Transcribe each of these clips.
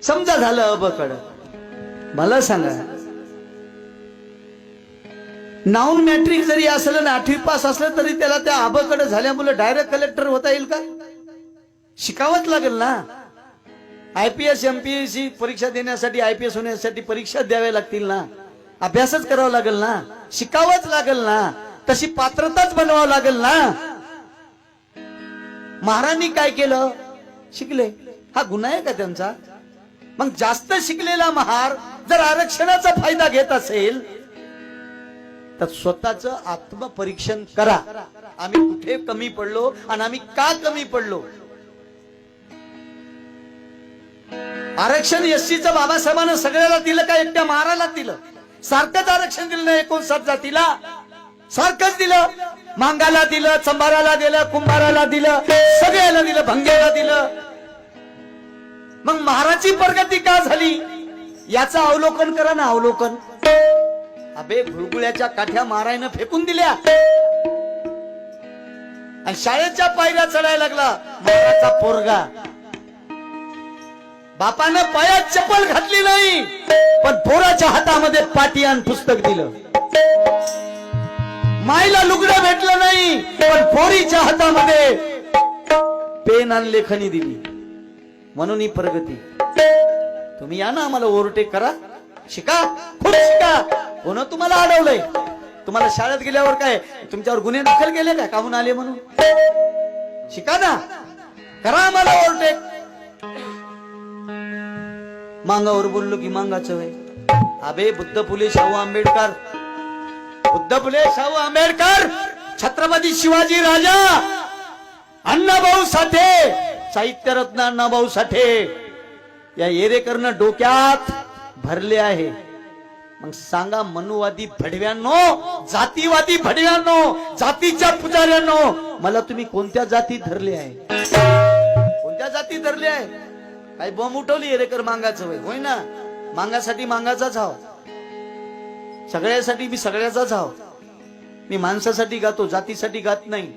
समजा झालं अबकड. मला सांगा, नाऊन मॅट्रिक जरी असलं ना 8वी पास असलं तरी त्याला त्या अबकड झाल्यामुळे डायरेक्ट कलेक्टर होता येईल का? शिकावंच लागेल ना. IPS MPSC परीक्षा देण्यासाठी, IPS होण्यासाठी परीक्षा द्याव्या लागतील ना, अभ्यासच करावा लागेल ना, शिकावंच लागेल ना, तशी पात्रताच बनवावं लागेल ना. महाराणी काय केलं? शिकले. हा गुन्हा आहे का त्यांचा? मग जास्त शिकलेला महार जर आरक्षणाचा फायदा घेत असेल तर स्वतःच आत्मपरीक्षण करा. आम्ही कुठे कमी पडलो आणि आम्ही का कमी पडलो? आरक्षण एससीचं बाबासाहेबांना सगळ्याला दिलं का एकट्या महाराला दिलं? सारखंच आरक्षण दिलं ना 59 जातीला, सारखंच दिलं. मांगाला दिलं, चंबाराला दिलं, कुंभाराला दिलं, सगळ्याला दिलं, भंग्याला दिलं. मग महाराची प्रगती का झाली याचं अवलोकन करा ना, अवलोकन. अबे भुळगुळ्याच्या काठ्या महारायनं फेकून दिल्या आणि शाळेच्या पायऱ्या चढायला लागला महाराचा पोरगा. बापानं पायात चप्पल घातली नाही पण पोराच्या हातामध्ये पाटी आणि पुस्तक दिलं. माईला लुगडं भेटलं नाही पण पोरीच्या हातामध्ये पेन आणि लेखणी दिली. म्हणून ही प्रगती. तुम्ही या ना, आम्हाला ओव्हरटेक करा, शिका, खूप शिका. कोण तुम्हाला अडवलंय? तुम्हाला शाळेत गेल्यावर काय तुमच्यावर गुन्हे दाखल केले का काहून आले म्हणून? शिका ना, करा आम्हाला ओव्हरटेक. मांगावर बोललो की मांगाचं वय. अबे बुद्ध फुले शाहू आंबेडकर, बुद्ध फुले शाहू आंबेडकर, छत्रपती शिवाजी राजा, अण्णाभाऊ साठे, साहित्यरत्न अण्णाभाऊ साठे या एरेकरनं डोक्यात भरले आहे. मग सांगा मनुवादी भडव्यांनो, जातीवादी भडव्यांनो, जातीच्या पुजाऱ्यांनो, मला तुम्ही कोणत्या जाती धरले आहे? कोणत्या जाती धरले आहे? काही बॉम्ब उठवली एरेकर मांगाचं वय? होय ना, मांगासाठी मांगाचाच हाव, सगळ्यासाठी मी सगळ्याचाच हाव. मी माणसासाठी गातो, जातीसाठी गात नाही.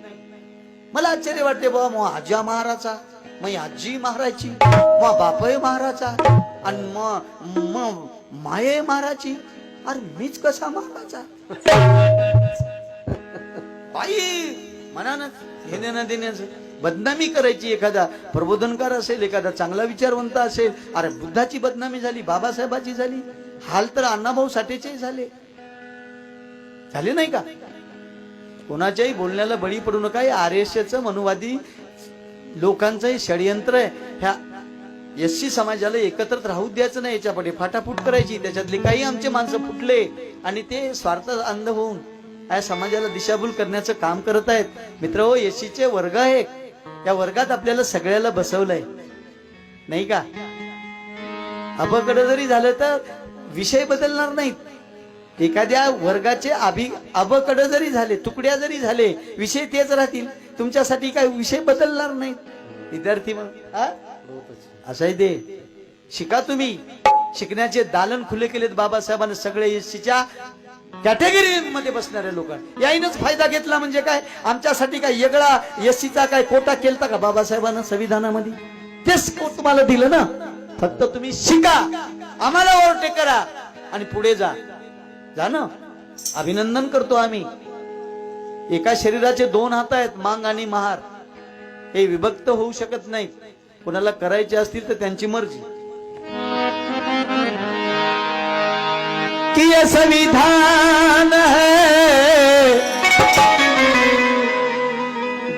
मला आश्चर्य वाटते बाबा, मग आजा महाराचा, मग आजी महाराची, मग बापय महाराचा आणि मग माये महाराची. अरे मीच कसा महाराचा? बाई मनानं घेण्या देण्याचं बदनामी करायची. एखादा प्रबोधनकार असेल, एखादा चांगला विचारवंत असेल, अरे बुद्धाची बदनामी झाली, बाबासाहेबाची झाली, हाल तर अण्णाभाऊ साठेचे झाले नाही का? कोणाच्याही बोलण्याला बळी पडू नका. RSSचं मनुवादी लोकांचंही षडयंत्र आहे. ह्या एससी समाजाला एकत्र राहू द्यायचं नाही, याच्यापुढे फाटाफूट करायची. त्याच्यातले काही आमचे माणसं फुटले आणि ते स्वार्थ अंध होऊन या समाजाला दिशाभूल करण्याचं काम करत आहेत. मित्र, एससीचे वर्ग आहे, या वर्गात आपल्याला सगळ्याला बसवलंय नाही का? अबकड जरी झालं तर विषय बदलणार नाहीत. एखाद्या वर्गाचे अबकड जरी झाले, तुकड्या जरी झाले, विषय तेच राहतील. तुमच्यासाठी काय विषय बदलणार नाहीत. विद्यार्थी म्हणून असं आहे ते. शिका तुम्ही. शिकण्याचे दालन खुले केलेत बाबासाहेबांनी सगळे एससीच्या कॅटेगरी मध्ये बसणाऱ्या लोकांना. याईनच फायदा घेतला म्हणजे काय? आमच्यासाठी काय वेगळा एससीचा काय कोटा केलता का बाबासाहेबांना संविधानामध्ये? तेच तुम्हाला दिलं ना. फक्त तुम्ही शिका, आम्हाला ओव्हरटेक करा आणि पुढे जा ना. अभिनंदन करतो आम्ही. एका शरीराचे 2 हात आहेत, मांग आणि महार. हे विभक्त होऊ शकत नाहीत. कोणाला करायचे असतील तर त्यांची मर्जी. कि ये संविधान है,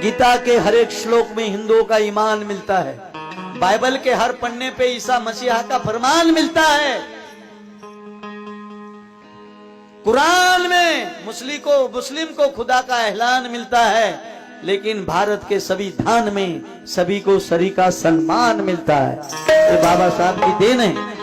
गीता के हर एक श्लोक में हिंदुओं का ईमान मिलता है, बाइबल के हर पन्ने पे ईसा मसीहा का फरमान मिलता है, कुरान में मुस्लिम को खुदा का एहलान मिलता है, लेकिन भारत के संविधान में सभी को सरी का सम्मान मिलता है. ये बाबा साहब की देन है.